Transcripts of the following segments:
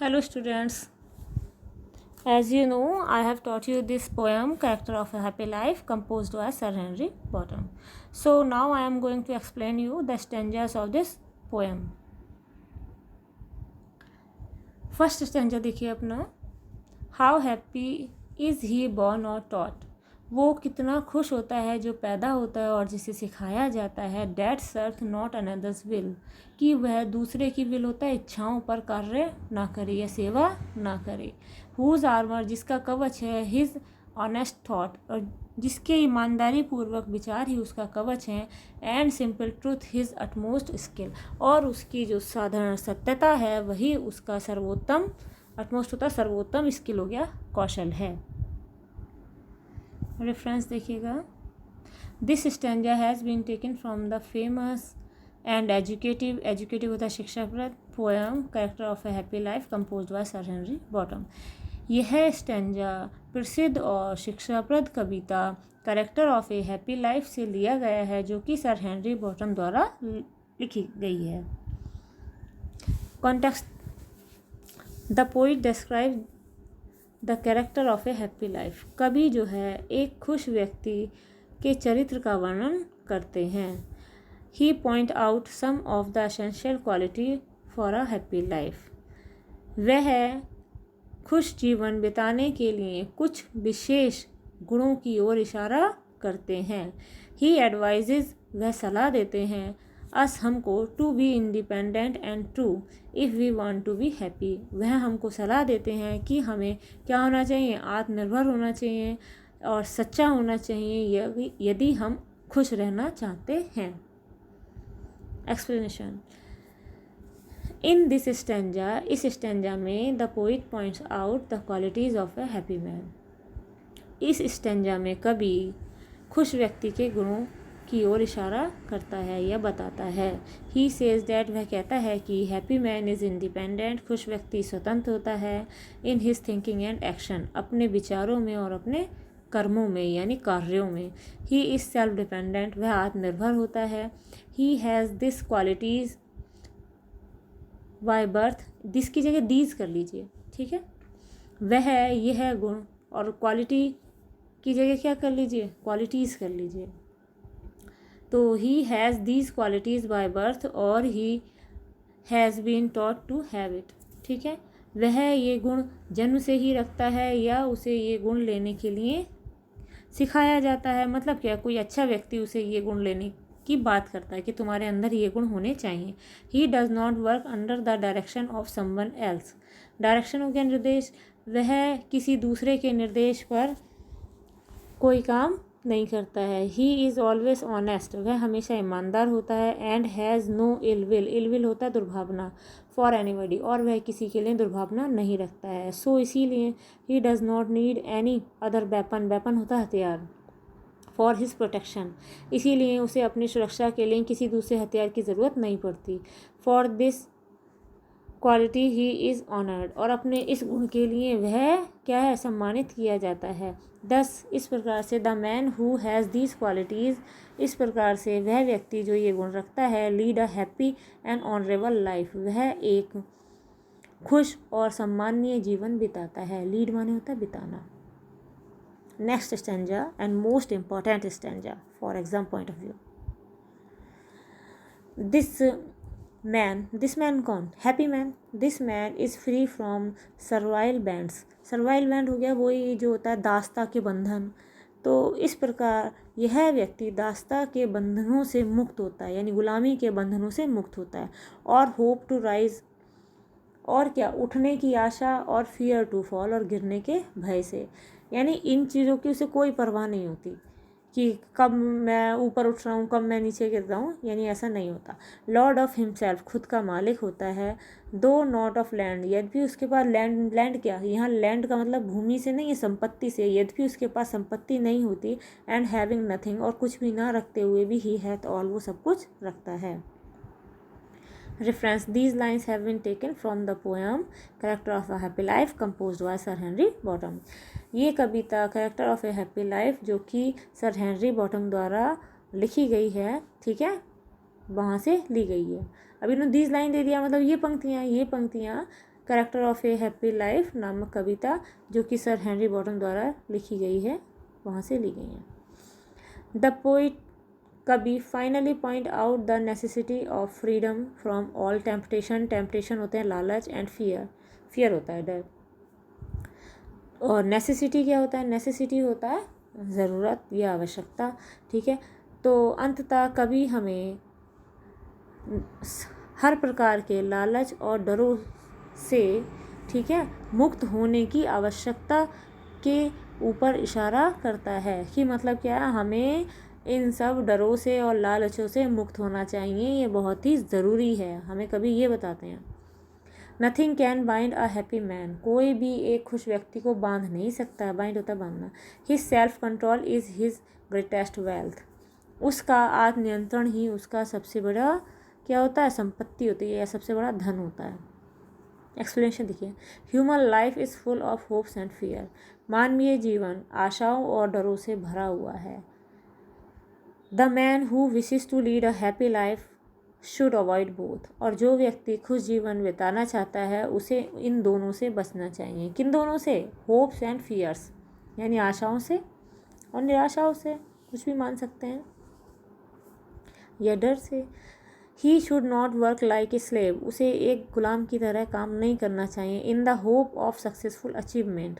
Hello students, as you know I have taught you this poem Character of a Happy Life composed by Sir Henry Bottom. So now I am going to explain you the stanzas of this poem. First stanza देखिए अपना, How happy is he born or taught. वो कितना खुश होता है जो पैदा होता है और जिसे सिखाया जाता है. That serves not another's will, कि वह दूसरे की विल होता है, इच्छाओं पर कार्य ना करे या सेवा ना करे. Whose armor, जिसका कवच है. His honest thought, और जिसके ईमानदारी पूर्वक विचार ही उसका कवच है. And simple truth his utmost skill, और उसकी जो साधारण सत्यता है वही उसका सर्वोत्तम, अटमोस्ट होता सर्वोत्तम स्किल हो गया, कौशल है. रेफरेंस देखिएगा. This stanza has been taken from the famous and educative होता है शिक्षाप्रद poem character of a happy life composed by sir Henry Bottom. यह स्टैंजा प्रसिद्ध और शिक्षाप्रद कविता character of a happy life से लिया गया है, जो कि सर हेनरी बॉटम द्वारा लिखी गई है. Context. The poet describe the character of a happy life. कवि जो है एक खुश व्यक्ति के चरित्र का वर्णन करते हैं. He point out some of the essential quality for a happy life. वह खुश जीवन बिताने के लिए कुछ विशेष गुणों की ओर इशारा करते हैं. ही एडवाइजेज, वह सलाह देते हैं. अस, हमको, to be independent and true if we want to be happy. वह हमको सलाह देते हैं कि हमें क्या होना चाहिए, आत्मनिर्भर होना चाहिए और सच्चा होना चाहिए यदि हम खुश रहना चाहते हैं. एक्सप्लेनेशन. इन दिस स्टैंजा, इस स्टैंजा में the poet points out the qualities of a happy man. इस स्टैंजा में कवि खुश व्यक्ति के गुणों की ओर इशारा करता है या बताता है. ही सेज दैट, वह कहता है कि हैप्पी मैन इज़ इंडिपेंडेंट, खुश व्यक्ति स्वतंत्र होता है. In his thinking and action, अपने विचारों में और अपने कर्मों में यानी कार्यों में. ही इज़ सेल्फ डिपेंडेंट, वह आत्मनिर्भर होता है. He has this qualities by birth, this की जगह दीज कर लीजिए, ठीक है. वह यह गुण, और क्वालिटी की जगह क्या कर लीजिए, क्वालिटीज़ कर लीजिए. तो he has these qualities by birth और he has been taught to have it, ठीक है. वह ये गुण जन्म से ही रखता है या उसे ये गुण लेने के लिए सिखाया जाता है. मतलब क्या, कोई अच्छा व्यक्ति उसे ये गुण लेने की बात करता है कि तुम्हारे अंदर ये गुण होने चाहिए. He does not work under the direction of someone else. Direction हो गया निर्देश. वह किसी दूसरे के निर्देश पर कोई काम नहीं करता है. ही इज़ ऑलवेज ऑनेस्ट, वह हमेशा ईमानदार होता है. And has no ill will, ill will होता है दुर्भावना, फॉर एनीबडी, और वह किसी के लिए दुर्भावना नहीं रखता है. सो इसीलिए he does not need any other weapon, weapon होता है हथियार, फॉर हिज प्रोटेक्शन, इसीलिए उसे अपनी सुरक्षा के लिए किसी दूसरे हथियार की ज़रूरत नहीं पड़ती. For this quality he is honoured, और अपने इस गुण के लिए वह क्या है, सम्मानित किया जाता है. दस, इस प्रकार से the man who has these qualities, इस प्रकार से वह व्यक्ति जो ये गुण रखता है, lead a happy and honourable life, वह एक खुश और सम्माननीय जीवन बिताता है. लीड माने होता है बिताना. Next stanza and most important stanza for exam point of view. This man कौन, happy man. This man is free from servile bands. Servile band हो गया वही जो होता है दास्ता के बंधन. तो इस प्रकार यह व्यक्ति दास्ता के बंधनों से मुक्त होता है, यानी गुलामी के बंधनों से मुक्त होता है. और होप टू राइज, और क्या, उठने की आशा. और फियर टू फॉल, और गिरने के भय से, यानी इन चीज़ों की उसे कोई परवाह नहीं होती कि कब मैं ऊपर उठ रहा हूँ, कब मैं नीचे गिर रहा हूँ, यानी ऐसा नहीं होता. लॉर्ड ऑफ हिमसेल्फ, खुद का मालिक होता है. दो नॉट ऑफ लैंड, यद्यपि उसके पास लैंड क्या, यहाँ लैंड का मतलब भूमि से नहीं है, संपत्ति से, यद्यपि उसके पास संपत्ति नहीं होती. एंड हैविंग नथिंग, और कुछ भी ना रखते हुए भी ही हैथ ऑल, वो सब कुछ रखता है. Reference. These lines have been taken from the poem Character of a Happy Life composed by Sir Henry Bottom. ये कविता character of a happy life जो कि सर हेनरी बॉटम द्वारा लिखी गई है, ठीक है, वहाँ से ली गई है. अभी इन्होंने दीज लाइन दे दिया, मतलब ये पंक्तियाँ character of a happy life नामक कविता जो कि सर हेनरी बॉटम द्वारा लिखी गई है, वहाँ से ली गई है। द पोइट कवि finally point out the necessity of freedom from all temptation. Temptation होते हैं लालच, एंड फियर, फियर होता है डर, और नेसेसिटी क्या होता है? नेसेसिटी होता है ज़रूरत या आवश्यकता, ठीक है। तो अंततः कवि हमें हर प्रकार के लालच और डरों से, ठीक है, मुक्त होने की आवश्यकता के ऊपर इशारा करता है कि मतलब क्या है, हमें इन सब डरों से और लालचों से मुक्त होना चाहिए, ये बहुत ही ज़रूरी है। हमें कभी ये बताते हैं, nothing can bind a happy man, कोई भी एक खुश व्यक्ति को बांध नहीं सकता है। बाइंड होता है बांधना। His self control is his greatest wealth, उसका आत्मनियंत्रण ही उसका सबसे बड़ा क्या होता है? संपत्ति होती है, या सबसे बड़ा धन होता है। एक्सप्लेनेशन देखिए, human life is full of hopes and fear, मानवीय जीवन आशाओं और डरों से भरा हुआ है। The man who wishes to lead a happy life should avoid both, और जो व्यक्ति खुश जीवन बिताना चाहता है उसे इन दोनों से बचना चाहिए। किन दोनों से? होप्स एंड फियर्स, यानी आशाओं से और निराशाओं से, कुछ भी मान सकते हैं, या डर से। ही should not work like a slave, उसे एक गुलाम की तरह काम नहीं करना चाहिए। In the hope of successful achievement,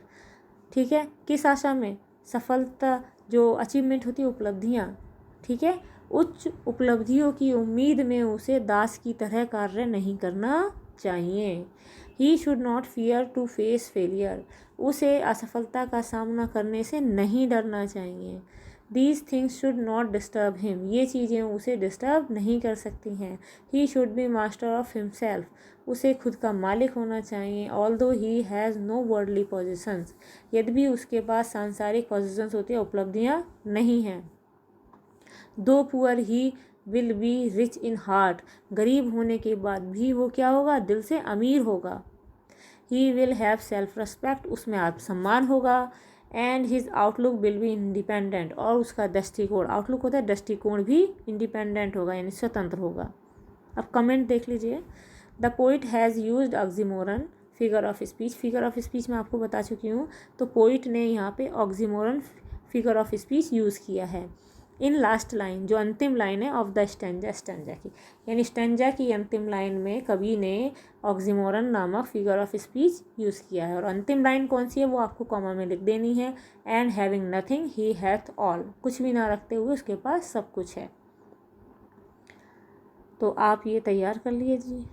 ठीक है, किस आशा में? सफलता, जो अचीवमेंट होती है, उपलब्धियाँ, ठीक है, उच्च उपलब्धियों की उम्मीद में उसे दास की तरह कार्य नहीं करना चाहिए। He should not fear to face failure, उसे असफलता का सामना करने से नहीं डरना चाहिए। These things should not disturb him, ये चीज़ें उसे डिस्टर्ब नहीं कर सकती हैं। He should be master of himself, उसे खुद का मालिक होना चाहिए। Although he has no worldly positions, यद्यपि उसके पास सांसारिक पोजिशंस होती है, उपलब्धियाँ नहीं हैं। दो poor he will be rich in heart, गरीब होने के बाद भी वो क्या होगा? दिल से अमीर होगा। He will have self respect, उसमें आत्मसम्मान होगा। And his outlook will be independent, और उसका दृष्टिकोण, आउटलुक होता है दृष्टिकोण, भी इंडिपेंडेंट होगा, यानी स्वतंत्र होगा। अब कमेंट देख लीजिए। The poet has used oxymoron figure of speech, figure of speech मैं आपको बता चुकी हूँ, तो पोइट ने यहाँ पे oxymoron figure of speech use किया है। इन लास्ट लाइन, जो अंतिम लाइन है ऑफ द स्टैंजा की, यानी स्टैंजा की अंतिम लाइन में कवि ने ऑक्सीमोरन नामक फिगर ऑफ स्पीच यूज़ किया है। और अंतिम लाइन कौन सी है वो आपको कॉमा में लिख देनी है। And having nothing he hath all, कुछ भी ना रखते हुए उसके पास सब कुछ है। तो आप ये तैयार कर लीजिए।